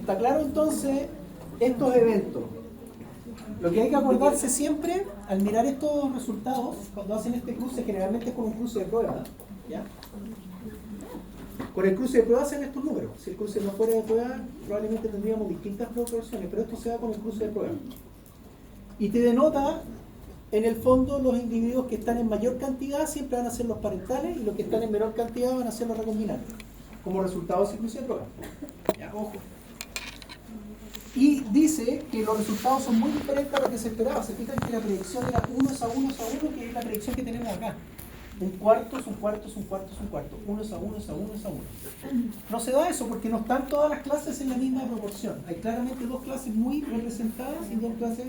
¿Está claro entonces estos eventos? Lo que hay que acordarse siempre al mirar estos resultados, cuando hacen este cruce, generalmente es con un cruce de prueba, ¿ya? Con el cruce de prueba hacen estos números. Si el cruce no fuera de prueba, probablemente tendríamos distintas proporciones, pero esto se da con el cruce de prueba. Y te denota, en el fondo, los individuos que están en mayor cantidad siempre van a ser los parentales y los que están en menor cantidad van a ser los recombinantes, como resultado de ese cruce de prueba. Ya, ojo. Y dice que los resultados son muy diferentes a lo que se esperaba. Se fijan que la predicción era 1 es a 1 es a 1, que es la predicción que tenemos acá. Un cuarto es un cuarto es un cuarto es un cuarto. 1 es a 1 es a 1 es a 1. No se da eso porque no están todas las clases en la misma proporción. Hay claramente dos clases muy representadas y dos clases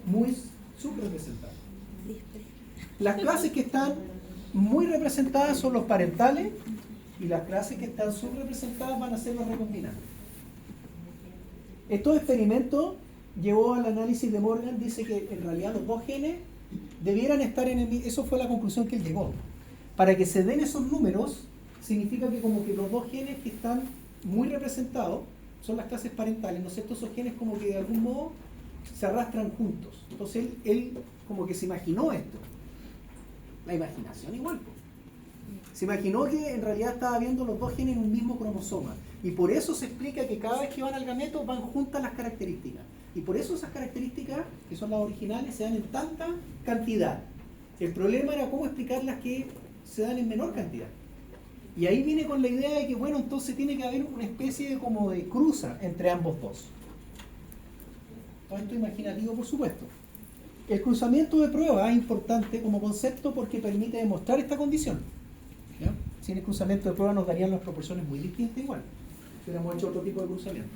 muy subrepresentadas. Las clases que están muy representadas son los parentales y las clases que están subrepresentadas van a ser los recombinantes. Estos experimentos llevó al análisis de Morgan, dice que en realidad los dos genes debieran estar en el mismo, eso fue la conclusión que él llegó. Para que se den esos números, significa que como que los dos genes que están muy representados son las clases parentales, ¿no es cierto? Esos genes como que de algún modo se arrastran juntos. Entonces él como que se imaginó esto. La imaginación igual. Se imaginó que en realidad estaba viendo los dos genes en un mismo cromosoma. Y por eso se explica que cada vez que van al gameto van juntas las características. Y por eso esas características, que son las originales, se dan en tanta cantidad. El problema era cómo explicar las que se dan en menor cantidad. Y ahí viene con la idea de que, bueno, entonces tiene que haber una especie de como de cruza entre ambos dos. Todo esto imaginativo, por supuesto. El cruzamiento de prueba es importante como concepto porque permite demostrar esta condición. ¿Ya? Sin el cruzamiento de prueba nos darían las proporciones muy distintas igual. Si hubiéramos hecho otro tipo de cruzamiento.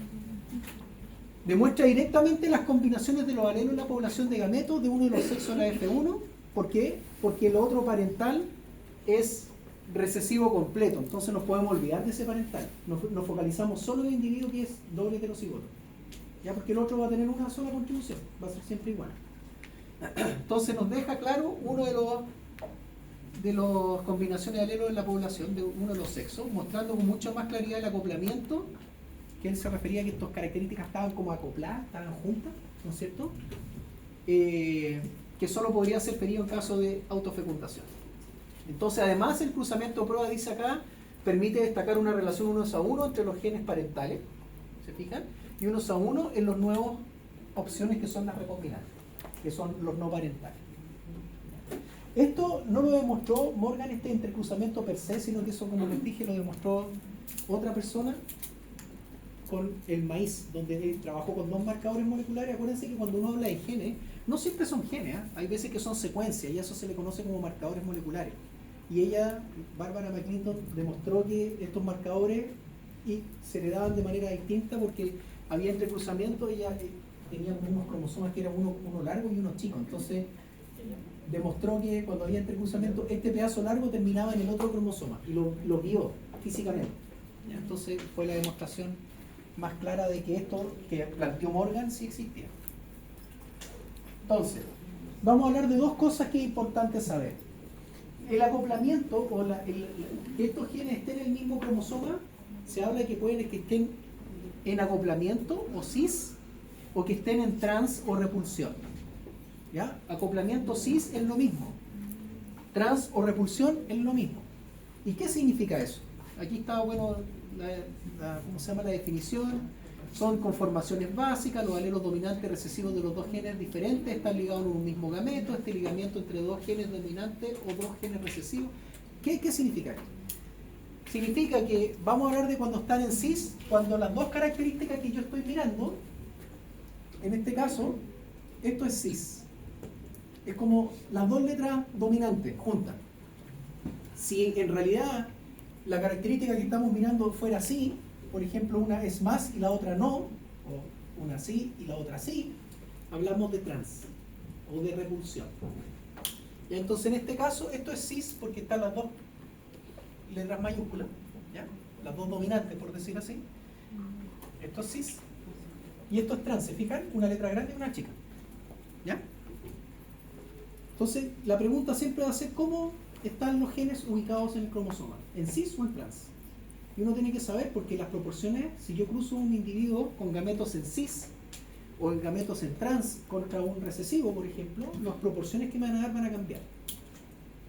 Demuestra directamente las combinaciones de los alelos en la población de gametos de uno de los sexos de la F1. ¿Por qué? Porque el otro parental es recesivo completo, entonces nos podemos olvidar de ese parental. Nos focalizamos solo en el individuo que es doble heterocigoto. Ya, porque el otro va a tener una sola contribución, va a ser siempre igual. Entonces nos deja claro uno de las combinaciones de alelos en la población de uno de los sexos, mostrando con mucha más claridad el acoplamiento, que él se refería a que estas características estaban como acopladas, estaban juntas, ¿no es cierto? Que solo podría ser pedido en caso de autofecundación. Entonces, además, el cruzamiento de prueba, dice acá, permite destacar una relación 1 a 1 entre los genes parentales, ¿se fijan? Y 1 a 1 en las nuevas opciones que son las recombinantes, que son los no parentales. Esto no lo demostró Morgan, este entrecruzamiento per se, sino que eso, como les dije, lo demostró otra persona con el maíz, donde él trabajó con dos marcadores moleculares. Acuérdense que cuando uno habla de genes, no siempre son genes, ¿eh? Hay veces que son secuencias y eso se le conoce como marcadores moleculares. Y ella, Barbara McClinton, demostró que estos marcadores se le daban de manera distinta porque había entrecruzamiento. Ella tenía unos cromosomas que eran uno largo y uno chico. Entonces demostró que cuando había entrecruzamiento, este pedazo largo terminaba en el otro cromosoma y lo guió físicamente. ¿Ya? Entonces fue la demostración más clara de que esto que planteó Morgan sí existía. Entonces, vamos a hablar de dos cosas que es importante saber. El acoplamiento, o que estos genes estén en el mismo cromosoma, se habla de que pueden que estén en acoplamiento o cis, o que estén en trans o repulsión. ¿Ya? Acoplamiento cis es lo mismo. Trans o repulsión es lo mismo. ¿Y qué significa eso? Aquí está, bueno, ¿cómo se llama la definición? Son conformaciones básicas, los alelos dominantes recesivos de los dos genes diferentes están ligados en un mismo gameto, este ligamiento entre dos genes dominantes o dos genes recesivos. ¿Qué significa esto? Significa que vamos a hablar de cuando están en cis, cuando las dos características que yo estoy mirando, en este caso, esto es cis. Es como las dos letras dominantes juntas. Si en realidad la característica que estamos mirando fuera así, por ejemplo, una es más y la otra no, o una sí y la otra sí, hablamos de trans o de repulsión. Y entonces en este caso esto es cis porque están las dos letras mayúsculas, ¿ya? Las dos dominantes, por decir así. Esto es cis y esto es trans. ¿Se fijan? Una letra grande y una chica, ¿ya? Entonces la pregunta siempre va a ser ¿cómo están los genes ubicados en el cromosoma? ¿En cis o en trans? Y uno tiene que saber porque las proporciones, si yo cruzo un individuo con gametos en cis o en gametos en trans contra un recesivo, por ejemplo, las proporciones que me van a dar van a cambiar.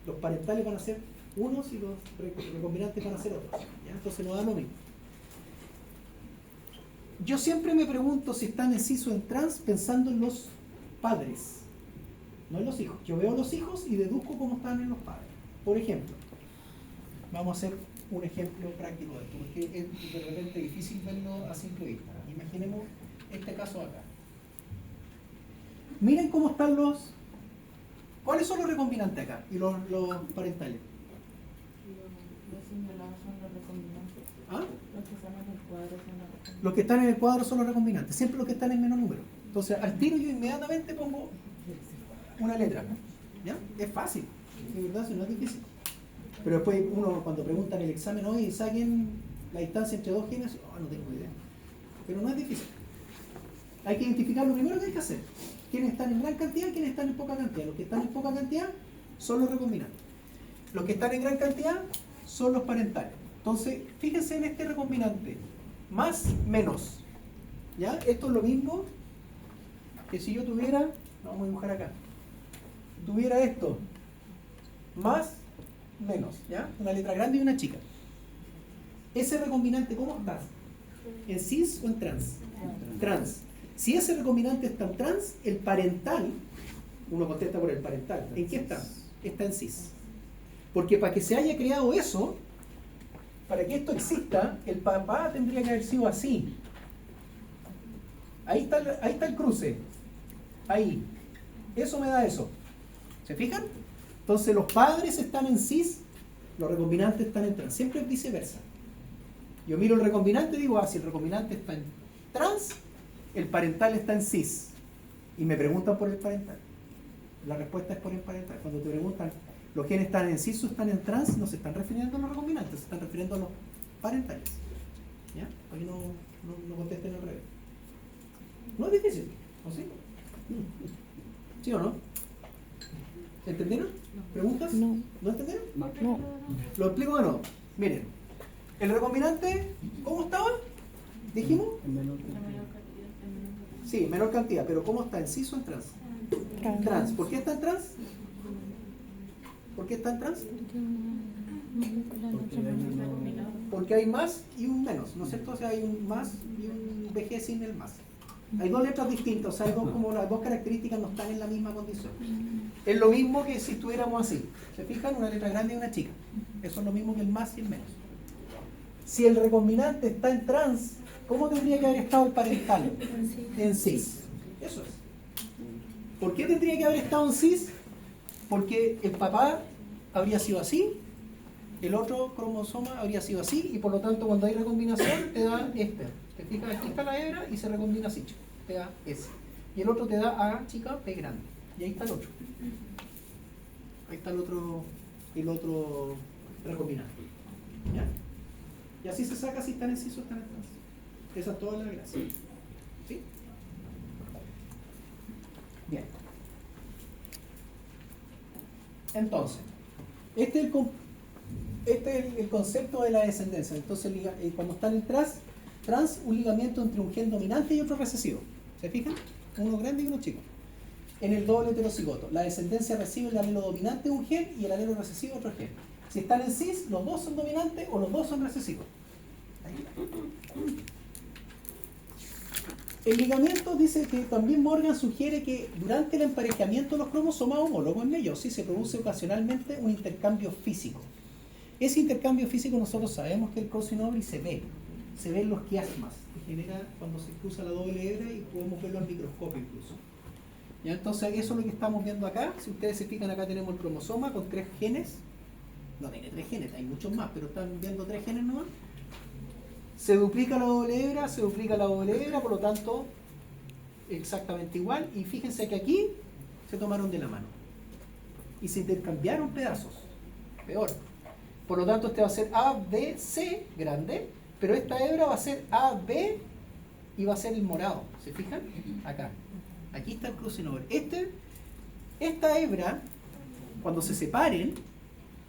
Los parentales van a ser unos y los recombinantes van a ser otros. ¿Ya? Entonces no da lo mismo. Yo siempre me pregunto si están en cis o en trans pensando en los padres, no en los hijos. Yo veo los hijos y deduzco cómo están en los padres. Por ejemplo, vamos a hacer un ejemplo práctico de esto, porque es de repente difícil verlo a simple vista. Imaginemos este caso acá. Miren cómo están los... ¿Cuáles son los recombinantes acá? Y los parentales. Los señalados son los recombinantes. ¿Ah? Los que están en el cuadro son los recombinantes. Los que están en el cuadro son los recombinantes, siempre los que están en menos número. Entonces, al tiro yo inmediatamente pongo una letra. ¿Ya? Es fácil, de verdad, si no es difícil. Pero después uno cuando pregunta en el examen, oye, saquen la distancia entre dos genes, no tengo idea. Pero no es difícil. Hay que identificar lo primero que hay que hacer. ¿Quiénes están en gran cantidad y quiénes están en poca cantidad? Los que están en poca cantidad son los recombinantes. Los que están en gran cantidad son los parentales. Entonces, fíjense en este recombinante. Más, menos. ¿Ya? Esto es lo mismo que si yo tuviera, vamos a dibujar acá, tuviera esto, más, menos, ¿ya? Una letra grande y una chica. Ese recombinante, ¿cómo está? ¿En cis o en trans? Trans. Si ese recombinante está en trans, el parental, uno contesta por el parental, ¿en qué está? Está en cis. Porque para que se haya creado eso, para que esto exista, el papá tendría que haber sido así. Ahí está el cruce. Ahí. Eso me da eso. ¿Se fijan? Entonces los padres están en cis, los recombinantes están en trans. Siempre es viceversa. Yo miro el recombinante y digo, si el recombinante está en trans, el parental está en cis. Y me preguntan por el parental. La respuesta es por el parental. Cuando te preguntan, ¿los genes están en cis o están en trans? No se están refiriendo a los recombinantes, se están refiriendo a los parentales. ¿Ya? Para que no contesten al revés. No es difícil, ¿o sí? ¿Sí o no? ¿Entendieron? ¿Preguntas? No. ¿No entendieron? No. Lo explico de nuevo. Miren, el recombinante, ¿cómo estaba? ¿Dijimos? La mayor cantidad, en menor cantidad. Sí, menor cantidad, pero ¿cómo está? ¿En cis o en trans? Trans. ¿Por qué está en trans? ¿Por qué está en trans? Porque hay más y un menos, ¿no es cierto? O sea, hay un más y un VG sin el más. Hay dos letras distintas, o sea, hay dos, como las dos características no están en la misma condición. Es lo mismo que si estuviéramos así. ¿Se fijan? Una letra grande y una chica. Eso es lo mismo que el más y el menos. Si el recombinante está en trans, ¿cómo tendría que haber estado el parental? En cis. Eso es. ¿Por qué tendría que haber estado en cis? Porque el papá habría sido así, el otro cromosoma habría sido así, y por lo tanto cuando hay recombinación te da este. Te fijas, aquí está la hebra y se recombina así, te da S. Y el otro te da A chica, P grande. Y ahí está el otro. Ahí está el otro recombinante. ¿Ya? Y así se saca si están en cis o están en trans. Esa es toda la gracia. ¿Sí? Bien. Entonces, este es el concepto de la descendencia. Entonces, cuando están en trans, un ligamiento entre un gen dominante y otro recesivo. ¿Se fijan? Uno grande y uno chico. En el doble heterocigoto, la descendencia recibe el alelo dominante de un gen y el alelo recesivo otro gen. Si están en cis, los dos son dominantes o los dos son recesivos. Ahí. El ligamiento dice que también Morgan sugiere que durante el emparejamiento de los cromosomas homólogos en meiosis se produce ocasionalmente un intercambio físico. Ese intercambio físico nosotros sabemos que el crossing-over se ve en los quiasmas, que genera cuando se cruza la doble hebra y podemos verlo al microscopio incluso. ¿Ya? Entonces eso es lo que estamos viendo acá. Si ustedes se fijan, acá tenemos el cromosoma con 3 genes. No tiene 3 genes, hay muchos más, pero están viendo 3 genes nomás. Se duplica la doble hebra, por lo tanto, exactamente igual. Y fíjense que aquí se tomaron de la mano y se intercambiaron pedazos. Peor. Por lo tanto, este va a ser A, B, C grande, pero esta hebra va a ser A, B y va a ser el morado. ¿Se fijan? Acá. Aquí está el crossing over. Esta hebra, cuando se separen,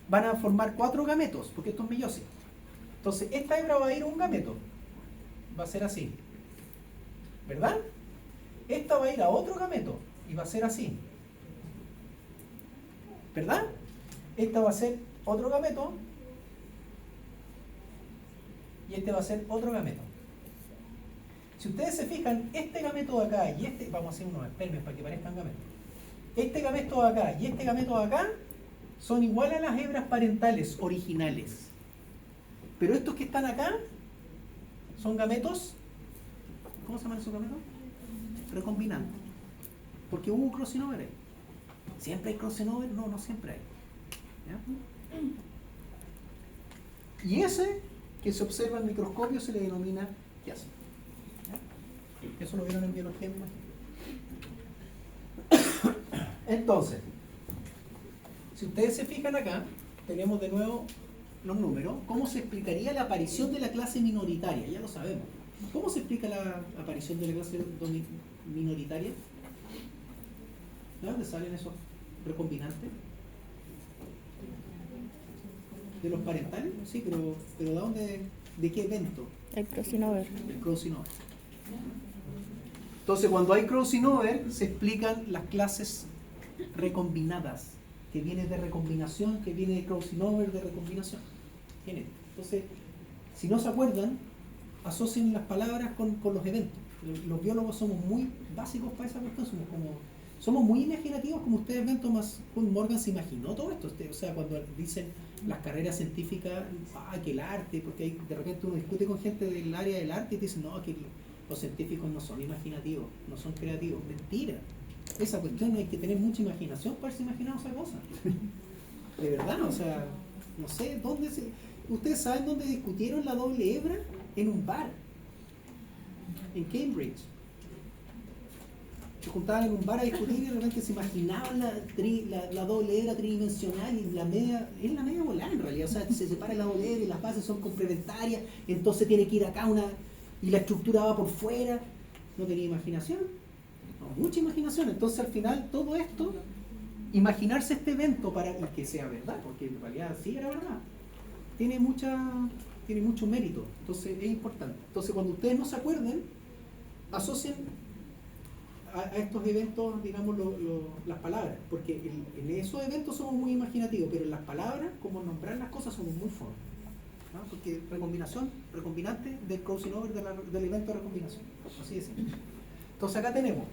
van a formar 4 gametos, porque esto es meiosis. Entonces, esta hebra va a ir a un gameto. Va a ser así. ¿Verdad? Esta va a ir a otro gameto y va a ser así. ¿Verdad? Esta va a ser otro gameto y este va a ser otro gameto. Si ustedes se fijan, este gameto de acá y este, vamos a hacer unos espermios para que parezcan gametos. Este gameto de acá y este gameto de acá son iguales a las hebras parentales originales. Pero estos que están acá son gametos, ¿cómo se llaman esos gametos? Recombinantes. Porque hubo un crossing over ahí. ¿Siempre hay crossing over? No, no siempre hay. ¿Ya? Y ese que se observa en microscopio se le denomina quiasma. ¿Ya? Eso lo vieron en biología, me imagino. Entonces, si ustedes se fijan acá, tenemos de nuevo los números. ¿Cómo se explicaría la aparición de la clase minoritaria? Ya lo sabemos. ¿Cómo se explica la aparición de la clase minoritaria? ¿De dónde salen esos recombinantes? ¿De los parentales? Sí, pero ¿de dónde? ¿De qué evento? El crossing over. El crossing over. Entonces, cuando hay crossing over, se explican las clases recombinadas, que viene de recombinación, que viene de crossing over, de recombinación. Entonces, si no se acuerdan, asocien las palabras con los eventos. Los biólogos somos muy básicos para esa cuestión, somos muy imaginativos, como ustedes ven. Thomas Morgan se imaginó todo esto. O sea, cuando dicen las carreras científicas, que el arte, porque de repente uno discute con gente del área del arte y te dicen, no, que los científicos no son imaginativos, no son creativos. Mentira. Esa cuestión hay que tener mucha imaginación para haberse imaginado esa cosa. De verdad, o sea, no sé, ¿ustedes saben dónde discutieron la doble hebra? En un bar, en Cambridge. Se juntaban en un bar a discutir y de repente se imaginaban la doble hebra tridimensional y la media, es la media volada en realidad. O sea, se separa la doble hebra y las bases son complementarias, entonces tiene que ir acá y la estructura va por fuera. No tenía imaginación, no, mucha imaginación. Entonces al final todo esto, imaginarse este evento para y que sea verdad, porque en realidad sí era verdad, tiene mucho mérito. Entonces es importante. Entonces cuando ustedes no se acuerden, asocien a estos eventos, digamos, las palabras, porque en esos eventos somos muy imaginativos, pero en las palabras, como nombrar las cosas, somos muy forros, ¿no? Porque recombinante del crossing over del evento de recombinación, así de simple. Entonces acá tenemos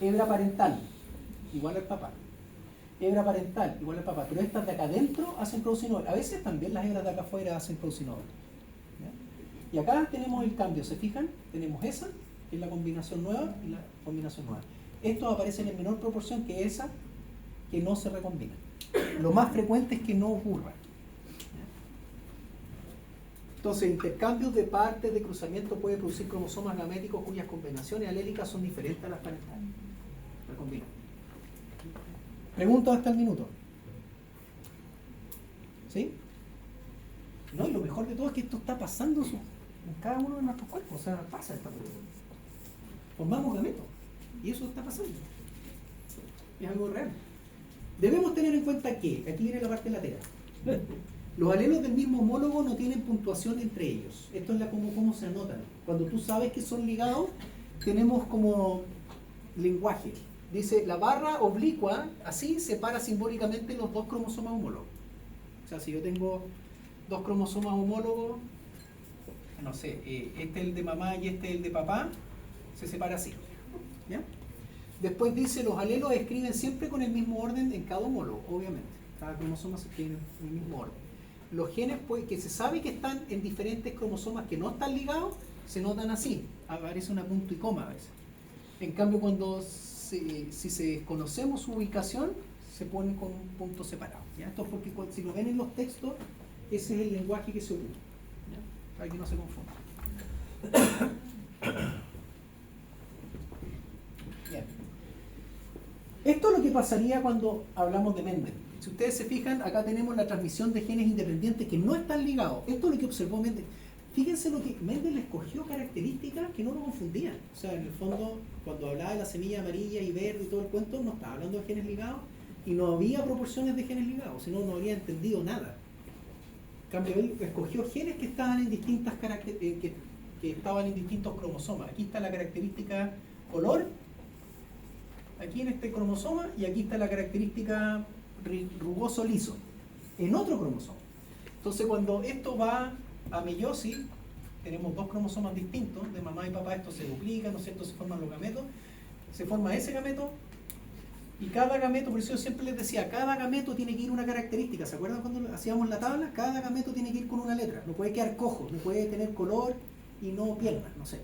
hebra parental igual al papá, hebra parental igual al papá, pero estas de acá adentro hacen crossing over. A veces también las hebras de acá afuera hacen crossing over, ¿ya? Y acá tenemos el cambio, ¿se fijan? Tenemos esa, que es la combinación nueva, y la combinación nueva. Estos aparecen en menor proporción que esa, que no se recombina. Lo más frecuente es que no ocurra. Entonces, intercambios de partes de cruzamiento puede producir cromosomas gaméticos cuyas combinaciones alélicas son diferentes a las parentales. Recombinan. Preguntas hasta el minuto. ¿Sí? No, y lo mejor de todo es que esto está pasando en cada uno de nuestros cuerpos. O sea, pasa esta cosa. Formamos gametos. Y eso está pasando. Es algo real. Debemos tener en cuenta que, aquí viene la parte lateral, los alelos del mismo homólogo no tienen puntuación entre ellos. Esto es cómo se anotan. Cuando tú sabes que son ligados, tenemos como lenguaje. Dice, la barra oblicua, así separa simbólicamente los dos cromosomas homólogos. O sea, si yo tengo dos cromosomas homólogos, no sé, este es el de mamá y este es el de papá, se separa así. ¿Ya? Después dice, los alelos escriben siempre con el mismo orden en cada homólogo, obviamente. Cada cromosoma se escribe en el mismo orden. Los genes, pues, que se sabe que están en diferentes cromosomas que no están ligados, se notan así. Aparece una punto y coma a veces. En cambio, si se desconocemos su ubicación, se pone con un punto separado. ¿Ya? Esto es porque si lo ven en los textos, ese es el lenguaje que se ocupa. ¿Ya? Para que no se confunda. Bien. Esto es lo que pasaría cuando hablamos de Mendel. Si ustedes se fijan, acá tenemos la transmisión de genes independientes que no están ligados. Esto es lo que observó Mendel. Fíjense lo que Mendel escogió características que no lo confundían. O sea, en el fondo, cuando hablaba de la semilla amarilla y verde y todo el cuento, no estaba hablando de genes ligados y no había proporciones de genes ligados, si no, no habría entendido nada. cambio, él escogió genes que estaban en distintas que estaban en distintos cromosomas. Aquí está la característica color, aquí en este cromosoma, y aquí está la característica rugoso liso, en otro cromosoma. Entonces cuando esto va a meiosis, tenemos dos cromosomas distintos, de mamá y papá, esto se duplica, ¿no es cierto? Se forman los gametos, se forma ese gameto, y cada gameto, por eso yo siempre les decía, cada gameto tiene que ir una característica. ¿Se acuerdan cuando hacíamos la tabla? Cada gameto tiene que ir con una letra, no puede quedar cojo, no puede tener color y no piernas, no sé.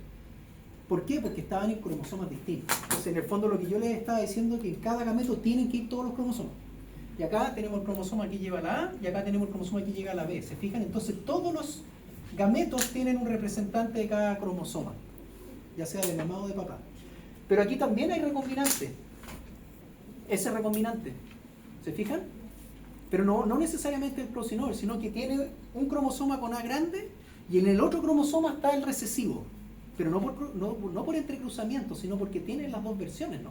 ¿Por qué? Porque estaban en cromosomas distintos. Entonces, en el fondo lo que yo les estaba diciendo es que en cada gameto tienen que ir todos los cromosomas. Y acá tenemos el cromosoma que lleva a la A, y acá tenemos el cromosoma que llega a la B. ¿Se fijan? Entonces todos los gametos tienen un representante de cada cromosoma, ya sea de mamá o de papá. Pero aquí también hay recombinante. Ese recombinante. ¿Se fijan? Pero no necesariamente el crosinol, sino que tiene un cromosoma con A grande y en el otro cromosoma está el recesivo. Pero no por entrecruzamiento, sino porque tiene las dos versiones, ¿no?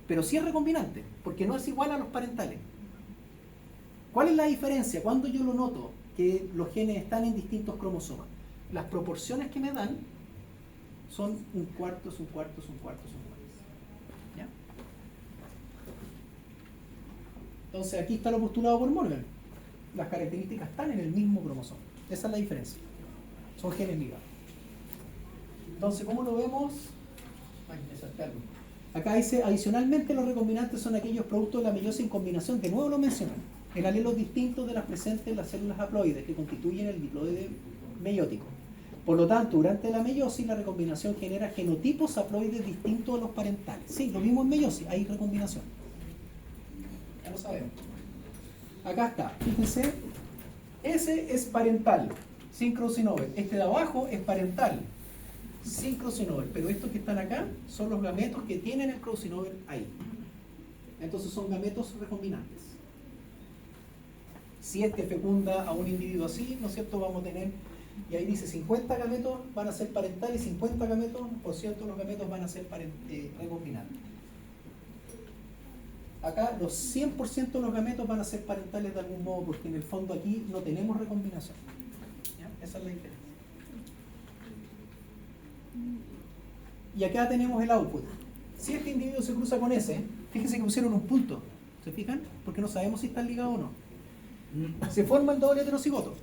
Pero sí es recombinante, porque no es igual a los parentales. ¿Cuál es la diferencia? Cuando yo lo noto, que los genes están en distintos cromosomas, las proporciones que me dan son un cuarto, es un cuarto, es un cuarto, es un cuarto. ¿Ya? Entonces aquí está lo postulado por Morgan. Las características están en el mismo cromosoma. Esa es la diferencia. Son genes ligados. Entonces, ¿cómo lo vemos? Ay, me salté algo. Acá dice, adicionalmente los recombinantes son aquellos productos de la meiosis en combinación, de nuevo lo mencionan, en alelos distintos de las presentes en las células haploides que constituyen el diploide meiótico. Por lo tanto, durante la meiosis la recombinación genera genotipos haploides distintos a los parentales. Sí, lo mismo en meiosis, hay recombinación. Ya lo sabemos. Acá está, fíjense, ese es parental, sin crossover. Este de abajo es parental, sin crossover, pero estos que están acá son los gametos que tienen el crossover ahí. Entonces son gametos recombinantes. Si este fecunda a un individuo así, ¿no es cierto? Vamos a tener, y ahí dice 50 gametos van a ser parentales y 50 gametos, por cierto, los gametos van a ser recombinantes. Acá los 100% de los gametos van a ser parentales de algún modo, porque en el fondo aquí no tenemos recombinación. ¿Ya? Esa es la diferencia. Y acá tenemos el output. Si este individuo se cruza con ese, fíjense que pusieron un punto. ¿Se fijan? Porque no sabemos si están ligados o no. Se forma el doble heterocigoto.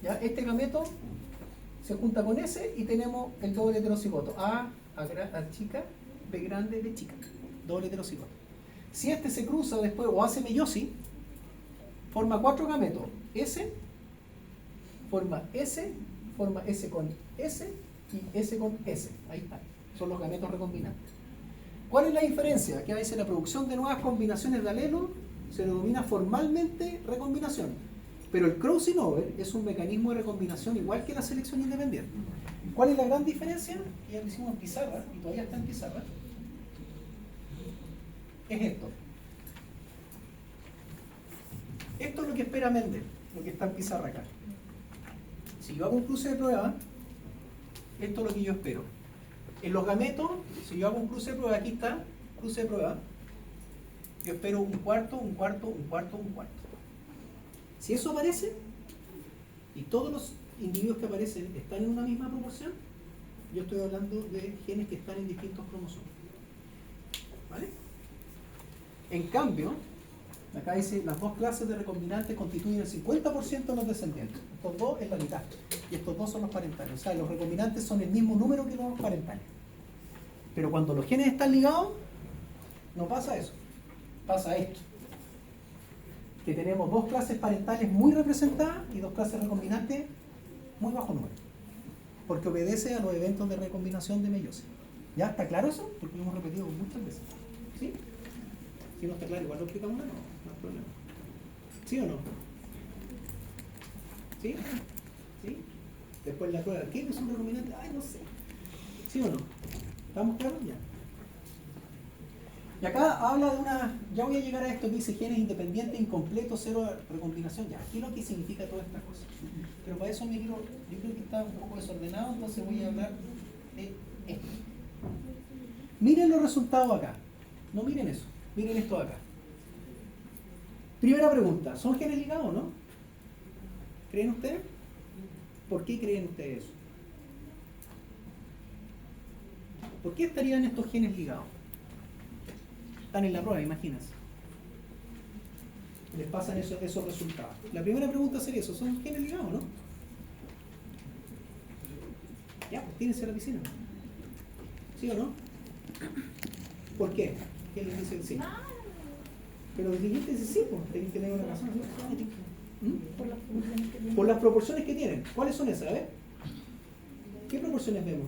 ¿Ya? Este gameto se junta con ese y tenemos el doble heterocigoto. A chica, B grande, B chica. Doble heterocigoto. Si este se cruza después o hace meiosis, forma 4 gametos. S forma S con S y S con S. Ahí está. Son los gametos recombinantes. ¿Cuál es la diferencia? Que a veces la producción de nuevas combinaciones de alelos se denomina formalmente recombinación. Pero el crossing over es un mecanismo de recombinación igual que la selección independiente. ¿Cuál es la gran diferencia? Ya lo hicimos en pizarra y todavía está en pizarra. Es esto. Esto es lo que espera Mendel, lo que está en pizarra acá. Si yo hago un cruce de prueba, esto es lo que yo espero. En los gametos, si yo hago un cruce de prueba, aquí está, cruce de prueba, yo espero un cuarto, un cuarto, un cuarto, un cuarto. Si eso aparece, y todos los individuos que aparecen están en una misma proporción, yo estoy hablando de genes que están en distintos cromosomas. ¿Vale? En cambio, acá dice, las dos clases de recombinantes constituyen el 50% de los descendientes. Estos dos es la mitad. Y estos dos son los parentales. O sea, los recombinantes son el mismo número que los parentales. Pero cuando los genes están ligados, no pasa eso. Pasa esto. Que tenemos dos clases parentales muy representadas y dos clases recombinantes muy bajo número. Porque obedece a los eventos de recombinación de meiosis. ¿Ya está claro eso? Porque lo hemos repetido muchas veces. ¿Sí? Si no está claro, igual lo explicamos, no hay problema. ¿Sí o no? ¿Sí? ¿Sí? Después la prueba, ¿qué es un recombinante? Ay, no sé. ¿Sí o no? ¿Estamos claros? Ya. Y acá habla de una, ya voy a llegar a esto que dice genes independientes, incompletos, cero recombinación. Ya, aquí lo que significa todas estas cosas. Pero para eso yo creo que está un poco desordenado, entonces voy a hablar de esto. Miren los resultados acá. No miren eso. Miren esto acá. Primera pregunta, ¿son genes ligados o no? ¿Creen ustedes? ¿Por qué creen ustedes eso? ¿Por qué estarían estos genes ligados? Están en la prueba, imagínense. Les pasan esos resultados. La primera pregunta sería eso, ¿son genes ligados, no? Ya, pues tírense a la piscina. ¿Sí o no? ¿Por qué? ¿Quién les dice que sí? Pero el siguiente dice sí, pues tienen que tener una razón. Por las funciones que tiene. Por las proporciones que tienen. ¿Cuáles son esas? A ver. ¿Qué proporciones vemos?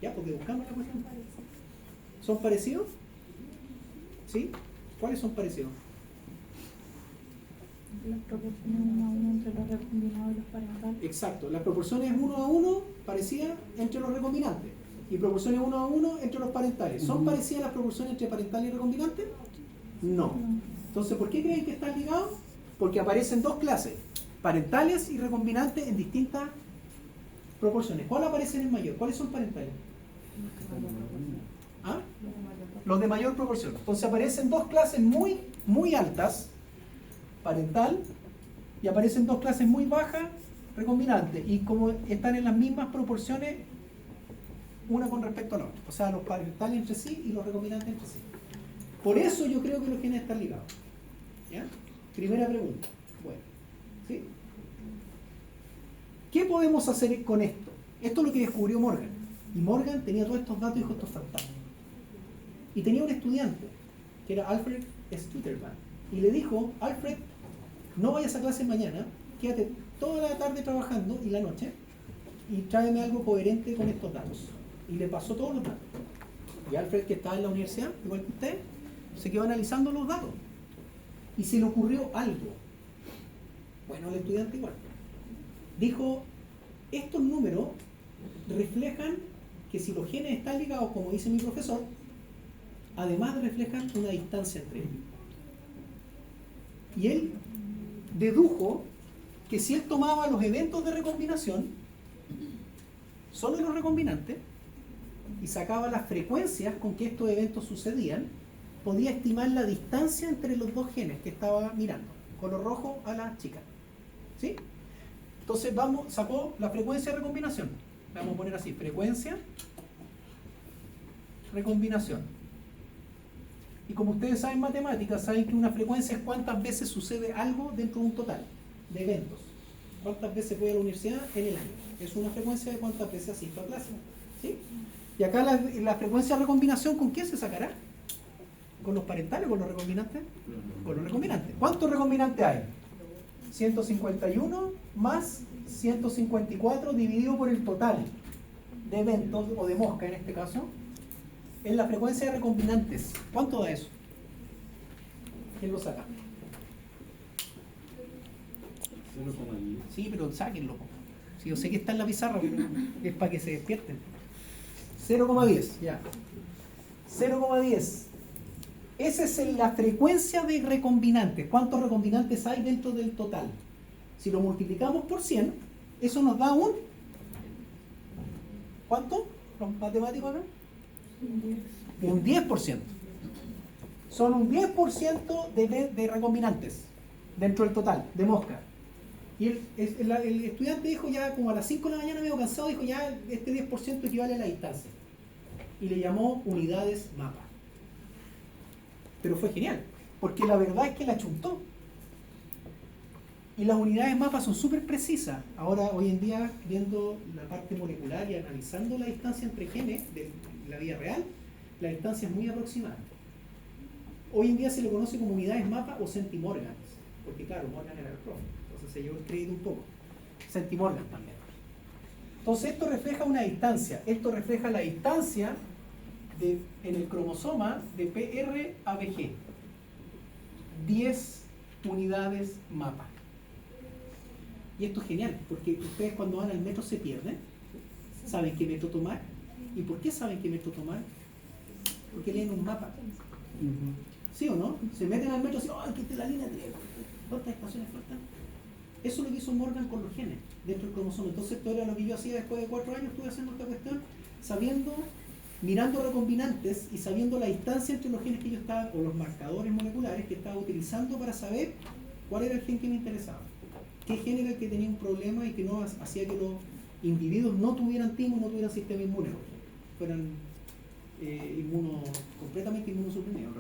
Ya, porque buscamos la cuestión. ¿Son parecidos? ¿Sí? ¿Cuáles son parecidos? Las proporciones 1 a 1 entre los recombinados y los parentales. Exacto. Las proporciones 1 a 1 parecidas entre los recombinantes. Y proporciones 1 a 1 entre los parentales. ¿Son parecidas las proporciones entre parentales y recombinantes? No. Entonces, ¿por qué creen que están ligados? Porque aparecen dos clases, parentales y recombinantes en distintas proporciones. ¿Cuál aparece en mayor? ¿Cuáles son parentales? ¿Ah? Los de mayor proporción. Entonces aparecen dos clases muy, muy altas, parental, y aparecen dos clases muy bajas, recombinantes. Y como están en las mismas proporciones, una con respecto a la otra. O sea, los parentales entre sí y los recombinantes entre sí. Por eso yo creo que los genes están ligados. ¿Ya? Primera pregunta. Bueno, ¿sí? ¿Qué podemos hacer con esto? Esto es lo que descubrió Morgan. Y Morgan tenía todos estos datos y dijo, esto es fantástico. Y tenía un estudiante, que era Alfred Stutterman. Y le dijo, Alfred, no vayas a clase mañana, quédate toda la tarde trabajando y la noche, y tráeme algo coherente con estos datos. Y le pasó todos los datos. Y Alfred, que estaba en la universidad, igual que usted, se quedó analizando los datos. Y se le ocurrió algo. Bueno, al estudiante igual. Dijo, estos números reflejan que si los genes están ligados, como dice mi profesor, además reflejan una distancia entre ellos. Y él dedujo que si él tomaba los eventos de recombinación, solo los recombinantes, y sacaba las frecuencias con que estos eventos sucedían, podía estimar la distancia entre los dos genes que estaba mirando. Color rojo a la chica. ¿Sí? Entonces sacó la frecuencia de recombinación. La vamos a poner así, frecuencia, recombinación. Y como ustedes saben matemáticas, saben que una frecuencia es cuántas veces sucede algo dentro de un total de eventos. Cuántas veces voy a la universidad en el año. Es una frecuencia de cuántas veces asisto a clase. ¿Sí? Y acá la frecuencia de recombinación, ¿con qué se sacará? ¿Con los parentales o con los recombinantes? Con los recombinantes. ¿Cuántos recombinantes hay? 151 más 154 dividido por el total de eventos, o de mosca en este caso, es la frecuencia de recombinantes. ¿Cuánto da eso? ¿Quién lo saca? 0,10. Sí, pero sáquenlo. Sí, yo sé que está en la pizarra, pero es para que se despierten. 0,10, ya. 0,10. Esa es la frecuencia de recombinantes. ¿Cuántos recombinantes hay dentro del total? Si lo multiplicamos por 100, eso nos da un... ¿Cuánto? ¿Los matemáticos acá? Un 10%. Son un 10% de recombinantes dentro del total, de mosca. Y el estudiante dijo ya, como a las 5 de la mañana medio cansado, dijo ya este 10% equivale a la distancia. Y le llamó unidades mapa. Pero fue genial, porque la verdad es que la chuntó. Y las unidades mapa son súper precisas. Ahora, hoy en día, viendo la parte molecular y analizando la distancia entre genes de la vida real, la distancia es muy aproximada. Hoy en día se le conoce como unidades mapa o centimorgans, porque claro, Morgan era el profe, entonces se llevó el crédito un poco. Centimorgans también. Entonces esto refleja una distancia, esto refleja la distancia en el cromosoma de PR a VG. 10 unidades mapa. Y esto es genial, porque ustedes cuando van al metro se pierden, saben qué metro tomar. ¿Y por qué saben qué metro tomar? Porque leen un mapa. ¿Sí o no? Se meten al metro y dicen, ¡oh, aquí está la línea 3! ¿Cuántas estaciones faltan? Eso es lo que hizo Morgan con los genes dentro del cromosoma. Entonces esto era lo que yo hacía después de 4 años, estuve haciendo esta cuestión, mirando recombinantes y sabiendo la distancia entre los genes que yo estaba, o los marcadores moleculares que estaba utilizando para saber cuál era el gen que me interesaba. qué gen era el que tenía un problema y que no hacía que los individuos no tuvieran timo, no tuvieran sistema inmune, fueran completamente inmunosuprimidos.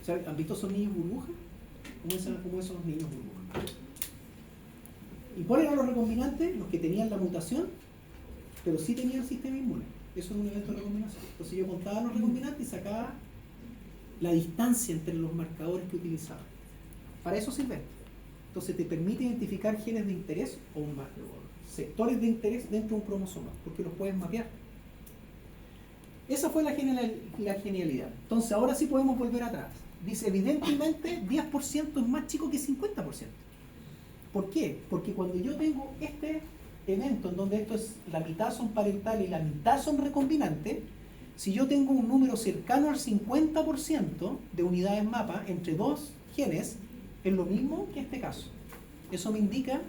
O sea, ¿han visto esos niños burbujas? Como esos niños burbujas. ¿Y cuáles eran los recombinantes? Los que tenían la mutación, pero sí tenían el sistema inmune. Eso es un evento de recombinación. Entonces yo contaba los recombinantes y sacaba la distancia entre los marcadores que utilizaba. Para eso sirve. Entonces te permite identificar genes de interés o sectores de interés dentro de un cromosoma, porque los puedes mapear. Esa fue la genialidad. Entonces ahora sí podemos volver atrás. Dice, evidentemente 10% es más chico que 50%. ¿Por qué? Porque cuando yo tengo este evento en donde la mitad son parentales y la mitad son recombinantes, si yo tengo un número cercano al 50% de unidades mapa entre dos genes, es lo mismo que este caso. Eso me indica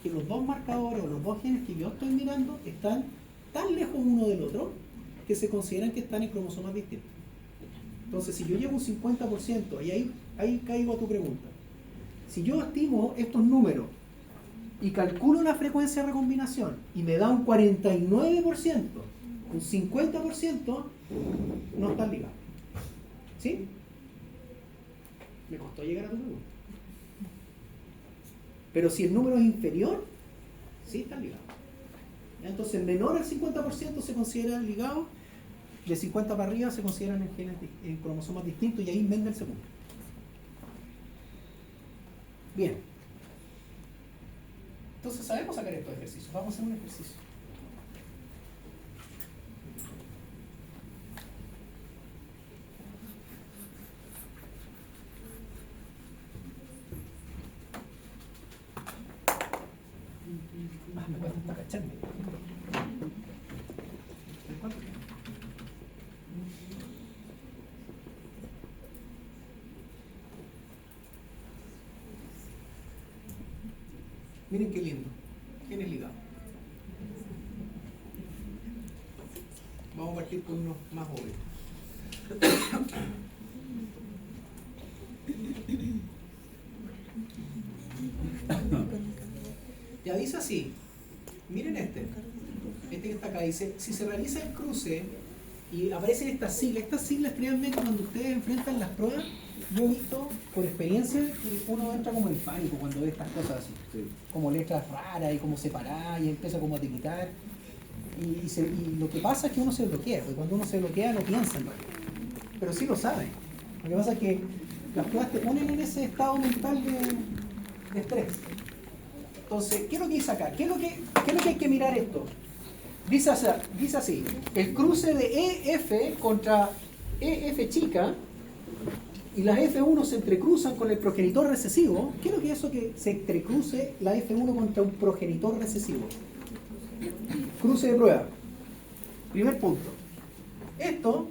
que los dos marcadores o los dos genes que yo estoy mirando están tan lejos uno del otro que se consideran que están en cromosomas distintos. Entonces, si yo llevo un 50%, y ahí caigo a tu pregunta, si yo estimo estos números y calculo la frecuencia de recombinación y me da un 49%, un 50%, no están ligados. ¿Sí? Me costó llegar a tu pregunta. Pero si el número es inferior, sí están ligados. Entonces, menor al 50% se consideran ligados, de 50 para arriba se consideran en cromosomas distintos, y ahí Mendel se cumple. Bien. Entonces sabemos sacar estos ejercicios. Vamos a hacer un ejercicio. Me cuesta hasta agacharme. Miren qué lindo. Genes ligados. Vamos a partir con unos más obvios. Ya dice así. Miren este que está acá. Dice, si se realiza el cruce y aparecen estas siglas realmente cuando ustedes enfrentan las pruebas, yo he visto por experiencia que uno entra como en pánico cuando ve estas cosas así, sí, como letras raras y como separadas y empieza como a etiquetar y lo que pasa es que uno se bloquea, porque cuando uno se bloquea no piensa en realidad, pero sí lo sabe. Lo que pasa es que las pruebas te ponen en ese estado mental de estrés. Entonces, ¿qué es lo que dice acá? ¿Qué es lo que hay que mirar esto? Dice así, el cruce de EF contra EF chica y las F1 se entrecruzan con el progenitor recesivo. ¿Qué es lo que es eso que se entrecruce la F1 contra un progenitor recesivo? Cruce de prueba. Primer punto. Esto,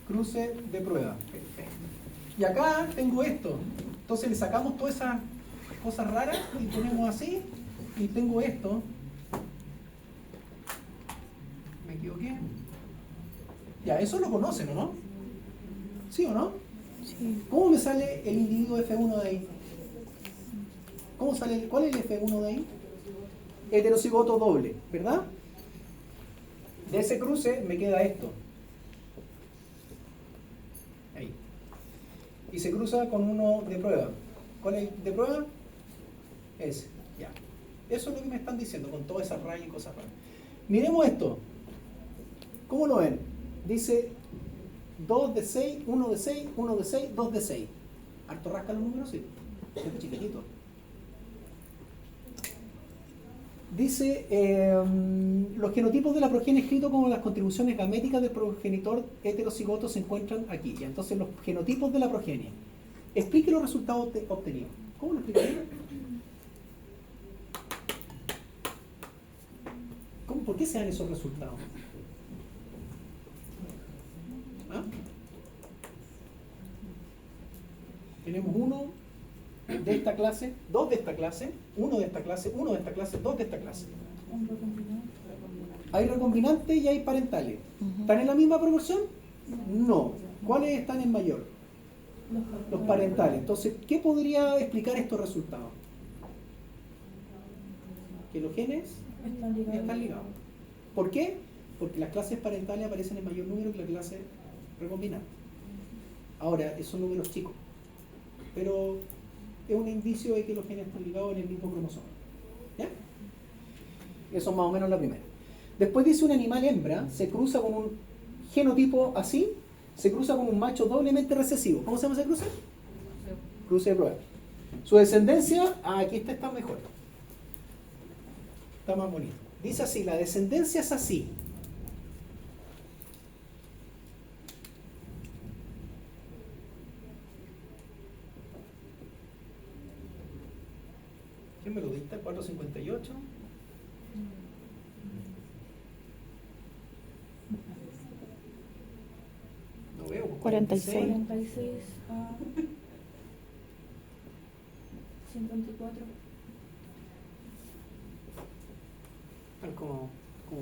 cruce de prueba. Y acá tengo esto. Entonces le sacamos todas esas cosas raras y ponemos así. Y tengo esto. ¿Me equivoqué? Ya, eso lo conocen, ¿o no? ¿Sí o no? Sí. ¿Cómo me sale el individuo F1 de ahí? ¿Cómo sale? ¿Cuál es el F1 de ahí? Heterocigoto doble, ¿verdad? De ese cruce me queda esto. Ahí. Y se cruza con uno de prueba. ¿Cuál es el de prueba? Ese. Ya. Eso es lo que me están diciendo con todas esas rayas y cosas raras. Miremos esto. ¿Cómo lo ven? Dice 2 de 6, 1 de 6, 1 de 6, 2 de 6. ¿Harto rasca los números? Sí. Este chiquitito. Dice, los genotipos de la progenie escritos como las contribuciones gaméticas del progenitor heterocigoto se encuentran aquí. Ya, entonces, los genotipos de la progenie. Explique los resultados obtenidos. ¿Cómo lo explicaría? ¿Por qué se dan esos resultados? ¿Ah? Tenemos uno de esta clase, dos de esta clase, uno de esta clase, uno de esta clase, dos de esta clase. ¿Hay recombinantes y hay parentales? ¿Están en la misma proporción? No. ¿Cuáles están en mayor? Los parentales. Entonces, ¿qué podría explicar estos resultados? Que los genes están ligados. ¿Por qué? Porque las clases parentales aparecen en mayor número que la clase recombinante. Ahora, son números chicos, pero es un indicio de que los genes están ligados en el mismo cromosoma. ¿Ya? Eso es más o menos la primera. Después dice un animal hembra se cruza con un genotipo así, se cruza con un macho doblemente recesivo. ¿Cómo se llama ese cruce? Cruce de prueba. Su descendencia, aquí está mejor. Está más bonito. Dice así, la descendencia es así. ¿Quién me lo dicta? 458. No veo. 46. 46 a 54. Están como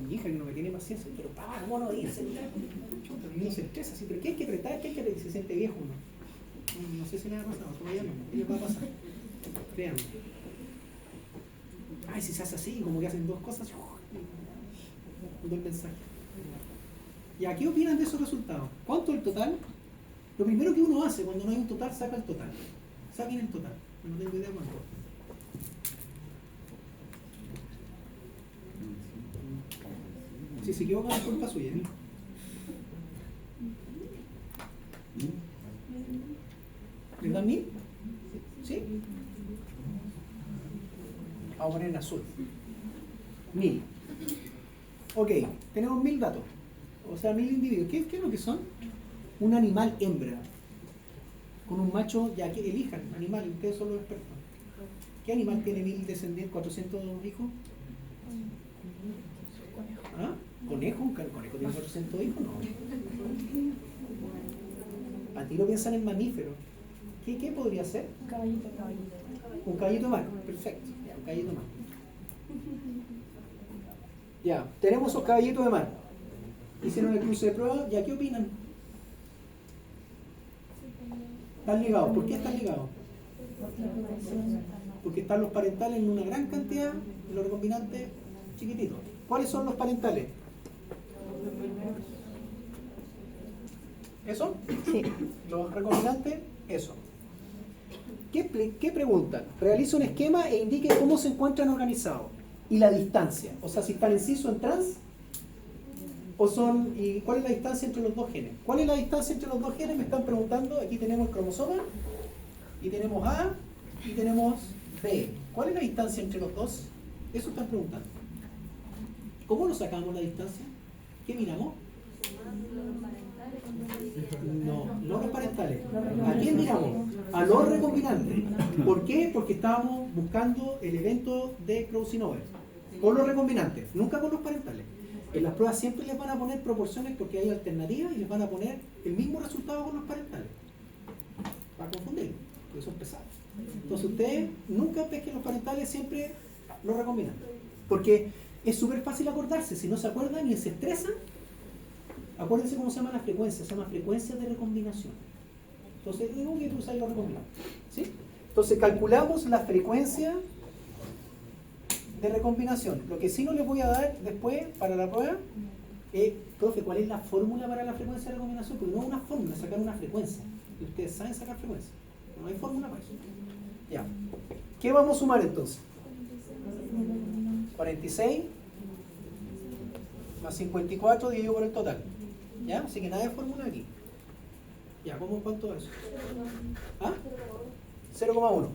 mi hija que no me tiene paciencia, pero ¿cómo no dice? Chuta, y uno se estresa así, pero ¿qué hay que apretar? ¿Qué hay que apretar? Se siente viejo uno. No sé si le ha pasado, todavía no. ¿Qué le va a pasar? Créanme. Ay, si se hace así, como que hacen dos cosas, dos mensajes. ¿Y a qué opinan de esos resultados? ¿Cuánto es el total? Lo primero que uno hace cuando no hay un total, saca el total. Saquen el total. No tengo idea cuánto. Si se equivocan es culpa suya. ¿Les dan 1000? ¿Sí? Vamos a poner en azul. 1000. Ok, tenemos 1000 datos. O sea, 1000 individuos. ¿Qué es lo que son? Un animal hembra. Con un macho, ya que elijan animal, ustedes son los expertos. ¿Qué animal tiene 1000 descendientes, 400 hijos? ¿Ah? ¿Conejo? ¿Un conejo tiene 400 hijos? No. A ti lo piensan en mamíferos. ¿Qué podría ser? Caballito. Un caballito de mar. Perfecto. Ya, un caballito de mar. Ya, tenemos esos caballitos de mar. Hicieron el cruce de prueba. ¿Ya qué opinan? ¿Están ligados? ¿Por qué están ligados? Porque están los parentales en una gran cantidad y los recombinantes chiquititos. ¿Cuáles son los parentales? ¿Eso? Sí. Los recombinantes, eso. ¿Qué preguntan? Realiza un esquema e indique cómo se encuentran organizados. Y la distancia. O sea, si están en cis o en trans. ¿Y cuál es la distancia entre los dos genes? ¿Cuál es la distancia entre los dos genes? Me están preguntando. Aquí tenemos el cromosoma. Y tenemos A. Y tenemos B. ¿Cuál es la distancia entre los dos? Eso están preguntando. ¿Cómo nos sacamos la distancia? ¿Qué miramos? No los parentales. ¿A quién miramos? A los recombinantes. ¿Por qué? Porque estábamos buscando el evento de crossing over con los recombinantes, nunca con los parentales. En las pruebas siempre les van a poner proporciones porque hay alternativas y les van a poner el mismo resultado con los parentales. Para confundir, porque son pesados. Entonces ustedes nunca pesquen los parentales, siempre los recombinantes. Porque es súper fácil acordarse. Si no se acuerdan y se estresan, acuérdense cómo se llama la frecuencia. Se llama frecuencia de recombinación. Entonces, digo que usáis los recombinantes. ¿Sí? Entonces, calculamos la frecuencia de recombinación. Lo que sí no les voy a dar después para la prueba es, profe, ¿cuál es la fórmula para la frecuencia de recombinación? Porque no es una fórmula, es sacar una frecuencia. Y ustedes saben sacar frecuencia. No hay fórmula para eso. Ya. ¿Qué vamos a sumar entonces? 46 más 54 dividido por el total. ¿Ya? Así que nada de fórmula aquí. Ya, ¿cuánto es eso? ¿Ah? 0,1.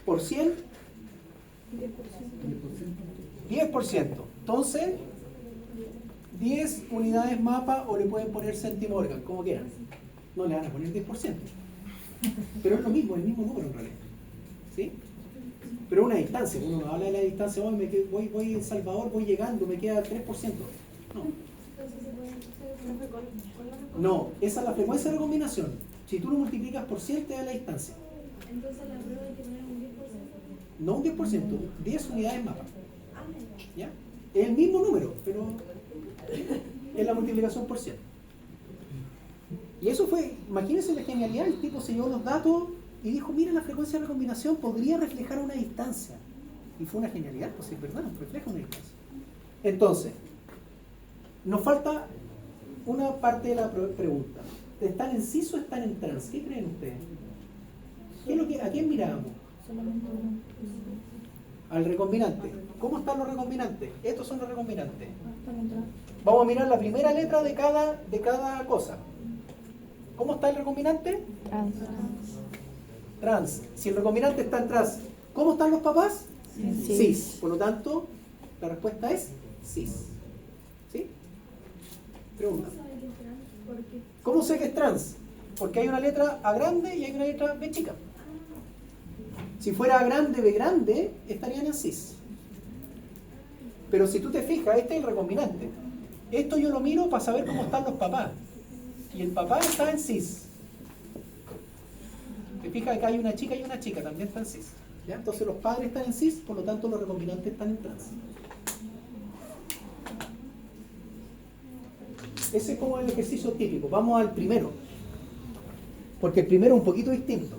¿Por 100? 10%. Entonces, 10 unidades mapa o le pueden poner centimorgan, como quieran. No le van a poner 10%. Pero es lo mismo, el mismo número en realidad. ¿Sí? Pero una distancia, uno habla de la distancia, voy en Salvador, voy llegando, me queda 3%. No, esa es la frecuencia de recombinación. Si tú lo multiplicas por 100 te da la distancia. Entonces la prueba hay que poner un 10%. No un 10%, 10 unidades mapa. ¿Ya? Es el mismo número, pero es la multiplicación por 100. Y eso fue, imagínense la genialidad, el tipo se llevó los datos y dijo, mira, la frecuencia de recombinación podría reflejar una distancia. Y fue una genialidad, pues sí, es verdad, refleja una distancia. Entonces, nos falta una parte de la pregunta. ¿Están en cis o están en trans? ¿Qué creen ustedes? ¿Qué es lo que, ¿a quién miramos? Solamente uno. Al recombinante. ¿Cómo están los recombinantes? Estos son los recombinantes. Para entrar. Vamos a mirar la primera letra de cada cosa. ¿Cómo está el recombinante? Trans. Trans. Si el recombinante está en trans, ¿cómo están los papás? Cis. Cis. Por lo tanto, la respuesta es cis. ¿Sí? Pregunta. ¿Cómo sabe que es trans? Porque ¿Cómo sé que es trans? Porque hay una letra A grande y hay una letra B chica. Si fuera A grande, B grande, estarían en cis. Pero si tú te fijas, este es el recombinante. Esto yo lo miro para saber cómo están los papás. Y el papá está en cis. Te fijas que hay una chica y una chica, también están en cis. ¿Ya? Entonces los padres están en cis, por lo tanto los recombinantes están en trans. Ese es como el ejercicio típico. Vamos al primero. Porque el primero es un poquito distinto.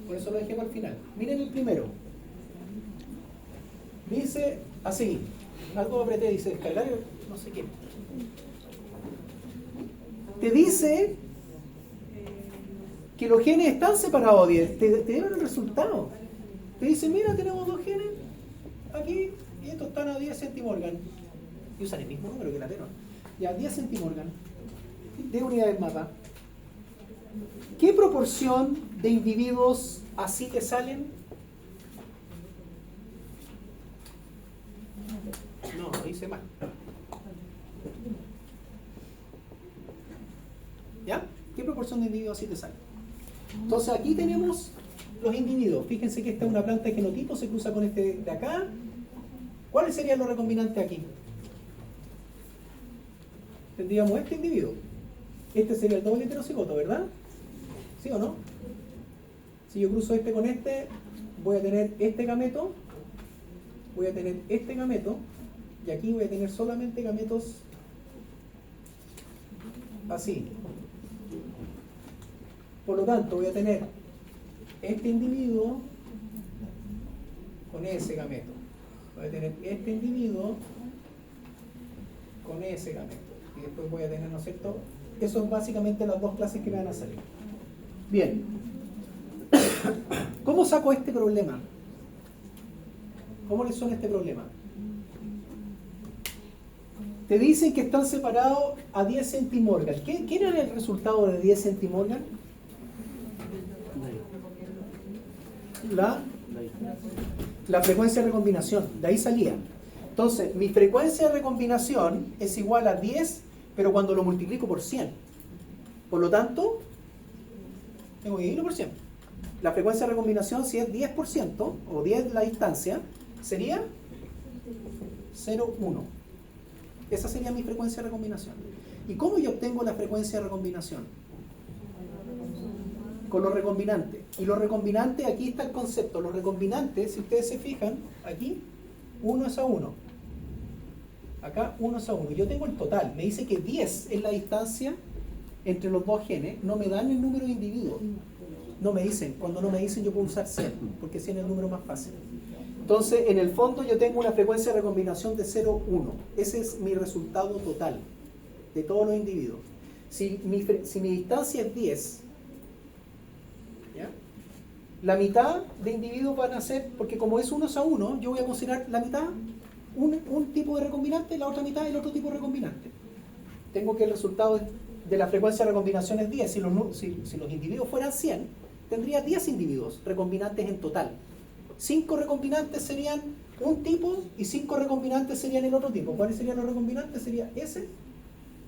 Por eso lo dejé para el final. Miren el primero. Dice así. Algo apreté, dice descargar, no sé qué. Te dice que los genes están separados a 10. Te dieron el resultado. Te dice, mira, tenemos dos genes aquí y estos están a 10 centimorgan. Y usan el mismo número que la dieron. Ya, 10 centimorgan. De unidades mapa. ¿Qué proporción de individuos así te salen? No, lo hice mal. ¿Ya? ¿Qué proporción de individuos así te salen? Entonces aquí tenemos los individuos. Fíjense que esta es una planta de genotipo, se cruza con este de acá. ¿Cuáles serían los recombinantes aquí? Tendríamos este individuo. Este sería el doble heterocigoto, ¿verdad? ¿Sí o no? Si yo cruzo este con este, voy a tener este gameto, voy a tener este gameto, y aquí voy a tener solamente gametos así. Por lo tanto, voy a tener este individuo con ese gameto. Voy a tener este individuo con ese gameto. Y después voy a tener, ¿no es cierto? Eso son básicamente las dos clases que me van a salir. Bien. ¿Cómo saco este problema? ¿Cómo le suena este problema? Te dicen que están separados a 10 centimorgan. ¿Qué era el resultado de 10 centimorgan? La frecuencia de recombinación. De ahí salía. Entonces, mi frecuencia de recombinación es igual a 10, pero cuando lo multiplico por 100. Por lo tanto, tengo que dividirlo por 100. La frecuencia de recombinación, si es 10% o 10 la distancia, sería 0,1. Esa sería mi frecuencia de recombinación. ¿Y cómo yo obtengo la frecuencia de recombinación? Con los recombinantes. Y los recombinantes, aquí está el concepto. Los recombinantes, si ustedes se fijan, aquí 1 es a 1. Acá 1 es a 1. Yo tengo el total. Me dice que 10 es la distancia entre los dos genes. No me dan el número de individuos. No me dicen. Cuando no me dicen, yo puedo usar 100, porque 100 es el número más fácil. Entonces, en el fondo, yo tengo una frecuencia de recombinación de 0,1. Ese es mi resultado total de todos los individuos. Si mi distancia es 10, ¿ya? La mitad de individuos van a ser, porque como es 1 a 1, yo voy a considerar la mitad un tipo de recombinante, la otra mitad el otro tipo de recombinante. Tengo que el resultado de la frecuencia de recombinación es 10. Si los individuos fueran 100, tendría 10 individuos recombinantes en total. 5 recombinantes serían un tipo y 5 recombinantes serían el otro tipo. ¿Cuáles serían los recombinantes? Sería ese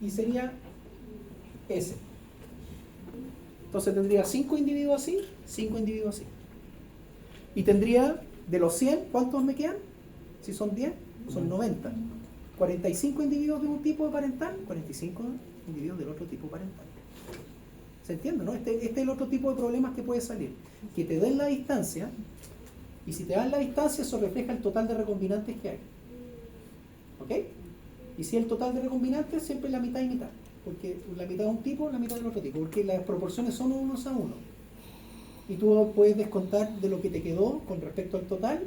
y sería ese. Entonces tendría 5 individuos así, 5 individuos así. Y tendría, de los 100, ¿cuántos me quedan? Si son 10, son 90. 45 individuos de un tipo de parental, 45 individuos del otro tipo parental. ¿Se entiende, no? Este es el otro tipo de problemas que puede salir. Que te den la distancia, y si te dan la distancia, eso refleja el total de recombinantes que hay. ¿Ok? Y si el total de recombinantes, siempre es la mitad y mitad. porque la mitad de un tipo, la mitad del otro tipo, porque las proporciones son 1:1. Y tú puedes descontar de lo que te quedó con respecto al total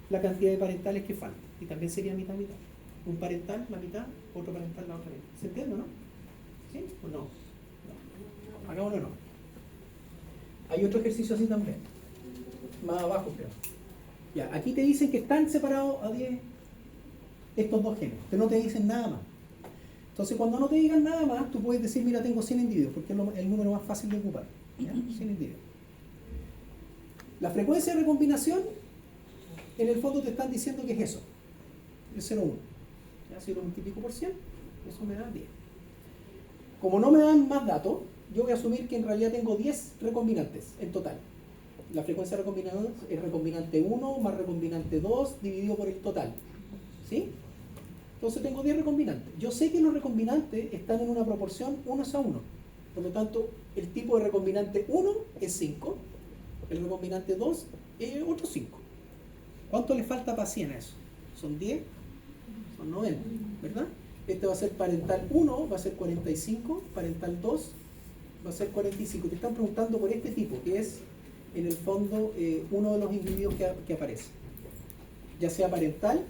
la cantidad de parentales que faltan. Y también sería mitad-mitad. Un parental la mitad, otro parental la otra mitad. ¿Se entiende, no? ¿Sí o no? No. Acá uno no. Hay otro ejercicio así también. Más abajo, creo. Ya, aquí te dicen que están separados a 10 estos dos genes. Pero no te dicen nada más. Entonces, cuando no te digan nada más, tú puedes decir, mira, tengo 100 individuos, porque es el número más fácil de ocupar. ¿Ya? 100 individuos. La frecuencia de recombinación, en el fondo te están diciendo que es eso. Es 0,1. Ya, si lo multiplico por 100, eso me da 10. Como no me dan más datos, yo voy a asumir que en realidad tengo 10 recombinantes en total. La frecuencia de recombinación es recombinante 1 más recombinante 2 dividido por el total. ¿Sí? Entonces tengo 10 recombinantes. Yo sé que los recombinantes están en una proporción 1:1. Por lo tanto, el tipo de recombinante 1 es 5. El recombinante 2 es otro 5. ¿Cuánto le falta para 100 a eso? Son 10, son 90, ¿verdad? Este va a ser parental 1, va a ser 45, parental 2 va a ser 45. Te están preguntando por este tipo, que es en el fondo uno de los individuos que aparece. Ya sea parental,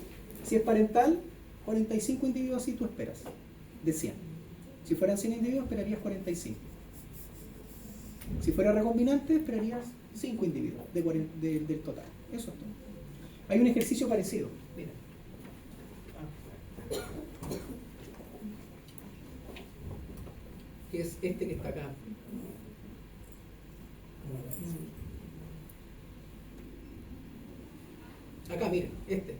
si es parental, 45 individuos así tú esperas, de 100. Si fueran 100 individuos, esperarías 45. Si fuera recombinante, esperarías 5 individuos del total. Eso es todo. Hay un ejercicio parecido. Mira. Que es este que está acá. Acá, miren, este.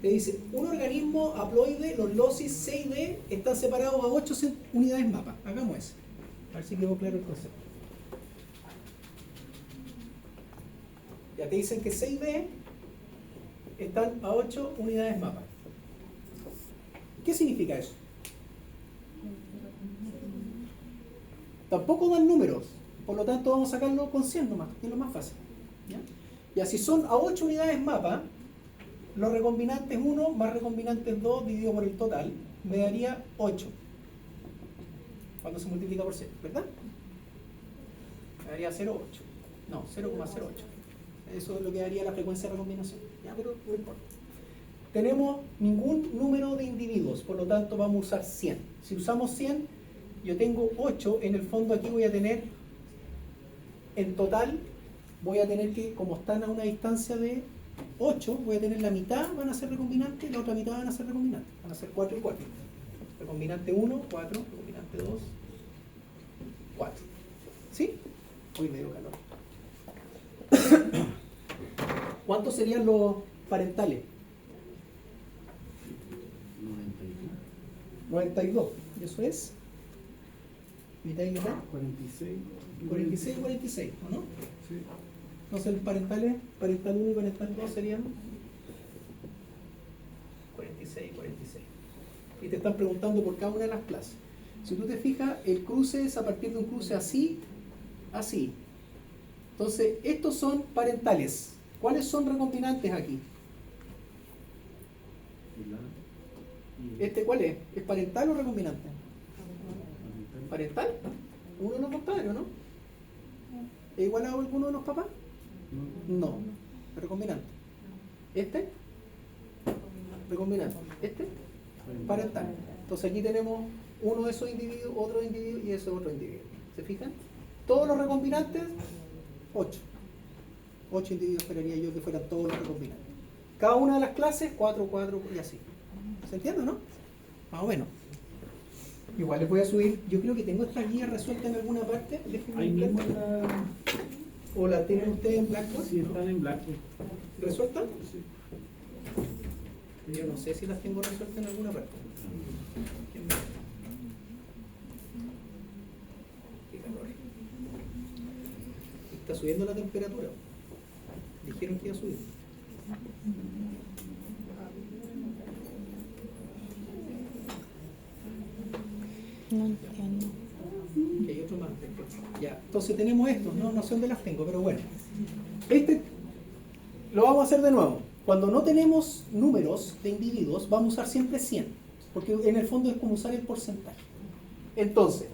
Te dice, un organismo haploide, los locis C y D, están separados a 8 unidades mapa. Hagamos eso. A ver si quedó claro el concepto. Ya te dicen que C y D están a 8 unidades mapa. ¿Qué significa eso? Tampoco dan números, por lo tanto vamos a sacarlo con 100 nomás, que es lo más fácil. ¿Ya? Y así son a 8 unidades mapa, los recombinantes 1 más recombinantes 2 dividido por el total, me daría 8. Cuando se multiplica por 100, ¿verdad? Me daría 0,8. No, 0,08. Eso es lo que daría la frecuencia de recombinación. ¿Ya? Pero no importa. Tenemos ningún número de individuos, por lo tanto vamos a usar 100. Si usamos 100, yo tengo 8, en el fondo aquí voy a tener, en total, voy a tener que, como están a una distancia de 8, voy a tener la mitad van a ser recombinantes y la otra mitad van a ser recombinantes. Van a ser 4 y 4. Recombinante 1, 4, recombinante 2, 4. ¿Sí? Hoy me dio calor. ¿Cuántos serían los parentales? 92. ¿Y eso es? ¿Mitad y mitad? 46. 46 y 46, ¿o no? Sí. Entonces, parental 1 y parental 2 serían 46 y 46. Y te están preguntando por cada una de las clases. Si tú te fijas, el cruce es a partir de un cruce así, así. Entonces, estos son parentales. ¿Cuáles son recombinantes aquí? ¿Este cuál es? ¿Es parental o recombinante? ¿Parental? ¿Uno de los dos padres o no? ¿Es igual a alguno de los papás? No. ¿Recombinante? ¿Este? Recombinante. ¿Este? Parental. Entonces aquí tenemos uno de esos individuos, otro individuo y ese otro individuo. ¿Se fijan? Todos los recombinantes, 8. 8 individuos esperaría yo que fueran todos los recombinantes. Cada una de las clases, 4, 4 y así. ¿Se entiende, no? Más o menos. Igual les voy a subir, yo creo que tengo esta guía resuelta en alguna parte. Ahí mismo en la... ¿O la tienen ustedes en Blackboard? Sí, están en Blackboard. ¿Resuelta? Sí. Yo no sé si las tengo resueltas en alguna parte. Qué calor. Está subiendo la temperatura. Dijeron que iba a subir. No entiendo. Y hay otro más después. Ya, entonces tenemos estos, no sé dónde las tengo, pero bueno. Este lo vamos a hacer de nuevo. Cuando no tenemos números de individuos, vamos a usar siempre 100. porque en el fondo es como usar el porcentaje. Entonces,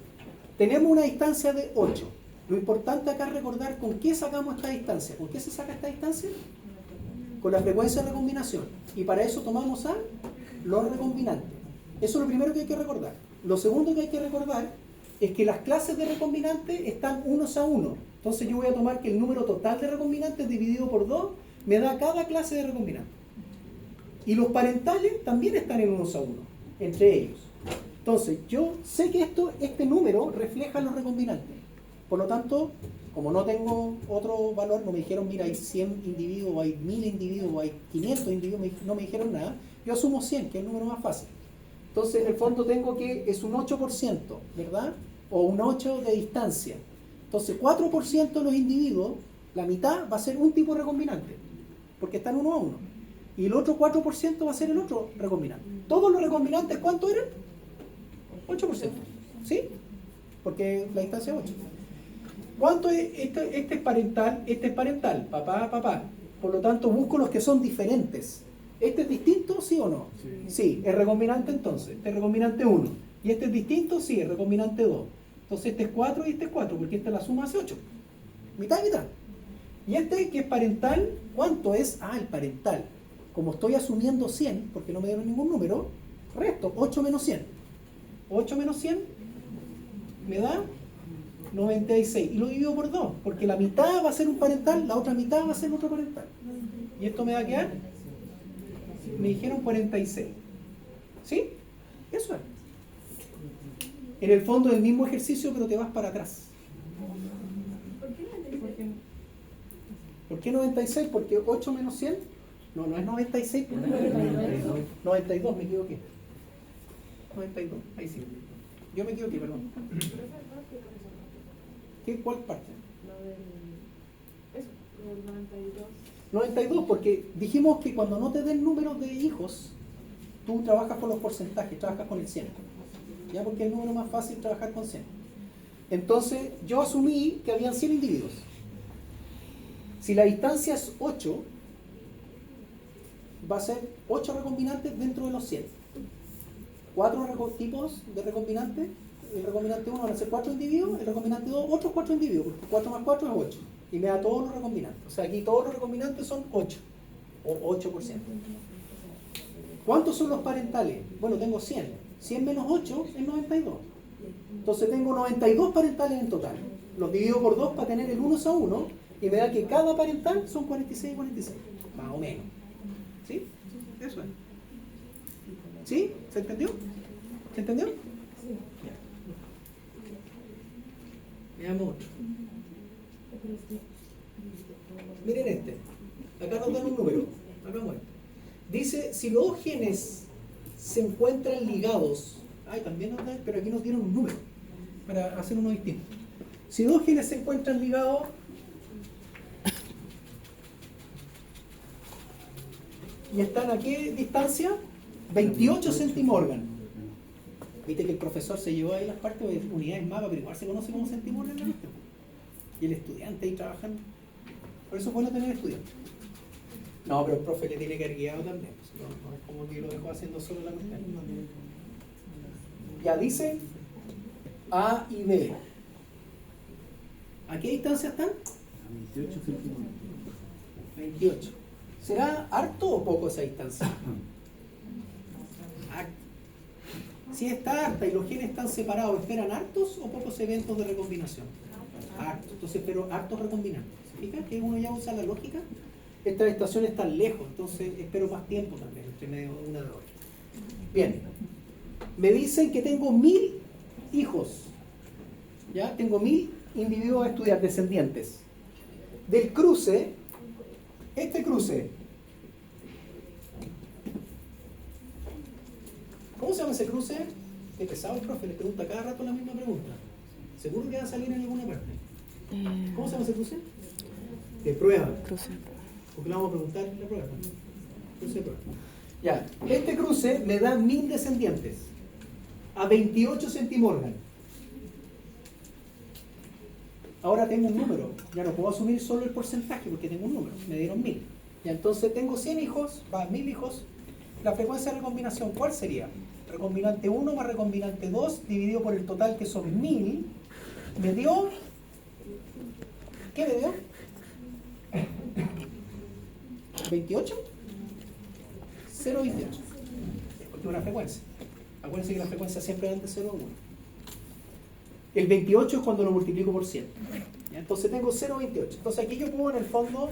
tenemos una distancia de 8. Lo importante acá es recordar con qué sacamos esta distancia. ¿Con qué se saca esta distancia? Con la frecuencia de recombinación. Y para eso tomamos a los recombinantes. Eso es lo primero que hay que recordar. Lo segundo que hay que recordar es que las clases de recombinantes están unos a uno. Entonces yo voy a tomar que el número total de recombinantes dividido por 2 me da cada clase de recombinante. Y los parentales también están en unos a uno, entre ellos. Entonces yo sé que este número refleja los recombinantes. Por lo tanto, como no tengo otro valor, no me dijeron, mira, hay 100 individuos, o hay 1000 individuos, o hay 500 individuos, no me dijeron nada. Yo asumo 100, que es el número más fácil. Entonces, en el fondo tengo que es un 8%, ¿verdad? O un 8 de distancia. Entonces, 4% de los individuos, la mitad va a ser un tipo de recombinante, porque están uno a uno. Y el otro 4% va a ser el otro recombinante. Todos los recombinantes, ¿cuánto eran? 8%. ¿Sí? Porque la distancia es 8. ¿Cuánto es? Este es parental, este es parental, papá, papá. Por lo tanto, busco los que son diferentes. ¿Este es distinto, sí o no? Sí, es recombinante entonces. Este es recombinante 1. ¿Y este es distinto? Sí, es recombinante 2. Entonces este es 4 y este es 4, porque esta la suma hace 8. Mitad y mitad. Y este que es parental, ¿cuánto es? Ah, el parental. Como estoy asumiendo 100, porque no me dieron ningún número, resto, 8 menos 100. 8 menos 100 me da 96. Y lo divido por 2, porque la mitad va a ser un parental, la otra mitad va a ser otro parental. Y esto me va a quedar, me dijeron 46. ¿Sí? Eso es. En el fondo del mismo ejercicio, pero te vas para atrás. ¿Por qué 96? Porque 8 menos 100, no es 96, porque 92, me equivoqué. 92, ahí sí. Yo me equivoqué, perdón. ¿Cuál parte? Lo del 92. 92, porque dijimos que cuando no te den números de hijos, tú trabajas con los porcentajes, trabajas con el 100. ¿Ya? Porque es el número más fácil trabajar con 100. Entonces, yo asumí que habían 100 individuos. Si la distancia es 8, va a ser 8 recombinantes dentro de los 100. 4 tipos de recombinantes. El recombinante 1 van a ser 4 individuos, el recombinante 2 otros 4 individuos, porque 4 más 4 es 8. Y me da todos los recombinantes. O sea, aquí todos los recombinantes son 8, o 8%. ¿Cuántos son los parentales? Bueno, tengo 100. 100 menos 8 es 92. Entonces tengo 92 parentales en total. Los divido por 2 para tener el 1 a 1 y me da que cada parental son 46 y 46. Más o menos. ¿Sí? Eso es. ¿Sí? ¿Se entendió? ¿Se entendió? Sí. Veamos otro. Miren este. Acá nos dan un número. Acá muestra. Dice, si los dos genes se encuentran ligados, también nos dan, pero aquí nos dieron un número para hacer uno distinto. Si dos genes se encuentran ligados, y están a qué distancia? 28 centimorgan. Viste que el profesor se llevó ahí las partes de unidades mapa, pero igual se conoce como centimorgan, ¿no? Y el estudiante ahí trabajando. Por eso es bueno tener estudiantes. No, pero el profe le tiene que haber guiado también. No es como que lo dejó haciendo solo la cuestión. Ya dice A y B. ¿A qué distancia están? A 28 centímetros. 28. ¿Será harto o poco esa distancia? Harto. Si está harta y los genes están separados, ¿esperan hartos o pocos eventos de recombinación? Hartos. Entonces espero hartos recombinantes. ¿Se fijan que uno ya usa la lógica? Estas estaciones están lejos, entonces espero más tiempo también, entre medio de una de otra. Bien. Me dicen que tengo 1000 hijos. ¿Ya? Tengo 1000 individuos a estudiar, descendientes. Del cruce, este cruce, ¿cómo se llama ese cruce? Qué pesado el profe, le pregunta cada rato la misma pregunta. Seguro que va a salir en alguna parte. ¿Cómo se llama ese cruce? De prueba. Porque le vamos a preguntar la prueba. Cruce de prueba. Ya, este cruce me da 1000 descendientes a 28 centimorgan. Ahora tengo un número, ya no puedo asumir solo el porcentaje porque tengo un número, me dieron 1000. Ya, entonces tengo 100 hijos, 1000 hijos, la frecuencia de recombinación, ¿cuál sería? Recombinante 1 más recombinante 2 dividido por el total, que son 1000, me dio... ¿Qué me dio? ¿28? 0,28. Porque es una frecuencia. Acuérdense que la frecuencia siempre van de 0 a 1. El 28 es cuando lo multiplico por 100. ¿Ya? Entonces tengo 0,28. Entonces aquí yo puedo en el fondo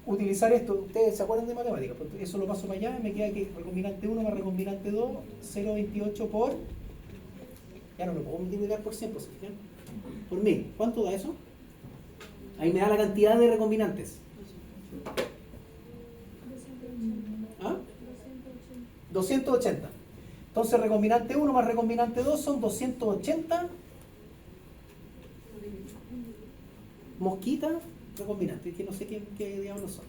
utilizar esto. Ustedes se acuerdan de matemáticas. Pues eso lo paso para allá y me queda que recombinante 1 más recombinante 2, 0,28 por... Ya no lo puedo multiplicar por 100, ¿sí? Por 1000. ¿Cuánto da eso? Ahí me da la cantidad de recombinantes. ¿Ah? 280. Entonces recombinante 1 más recombinante 2 son 280 mosquitas recombinantes, que no sé qué diablos son.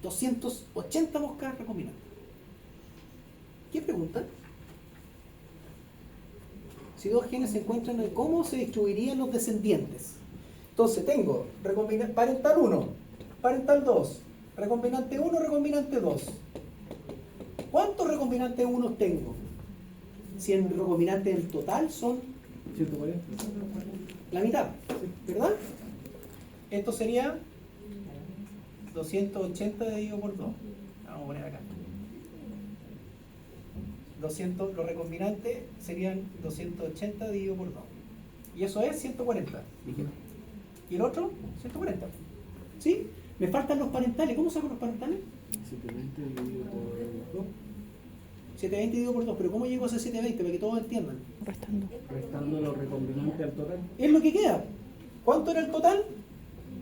280 moscas recombinantes. ¿Qué pregunta? Si dos genes se encuentran, ¿cómo se distribuirían los descendientes? Entonces tengo parental 1, parental 2, recombinante 1, recombinante 2. ¿Cuántos recombinantes 1 tengo? Si el recombinante en total son 140. la mitad, ¿verdad? Esto sería 280 dividido por 2. Vamos a poner acá. 200, los recombinantes serían 280 dividido por 2. Y eso es 140. ¿Y el otro? 140. ¿Sí? Me faltan los parentales. ¿Cómo saco los parentales? 720 dividido por 2. 720 dividido por 2. Pero ¿cómo llego a ese 720? Para que todos entiendan. Restando. Restando los recombinantes al total. Es lo que queda. ¿Cuánto era el total?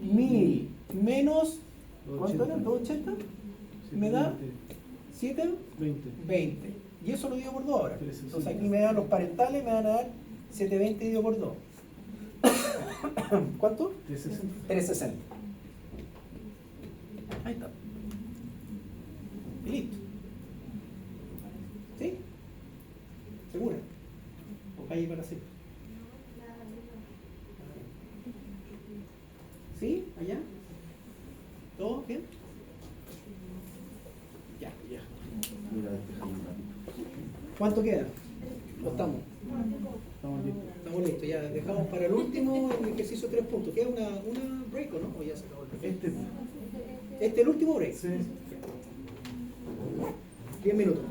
1000 menos... ¿Cuánto era? 280. Me da 720. Y eso lo divido por 2 ahora. Entonces aquí me dan los parentales, me van a dar 720 dividido por 2. ¿Cuánto? 360. 360. Ahí está. Y listo. ¿Sí? ¿Segura? ¿O calle para siempre? ¿Sí? ¿Allá? ¿Todo bien? Ya. Mira, despejando un ratito. ¿Cuánto queda? ¿O estamos? Estamos listos. Estamos listos, ya dejamos para el último el ejercicio 3 puntos. ¿Queda una break o no? ¿O ya se acabó el break? Este es el último break. Sí. 10 minutos.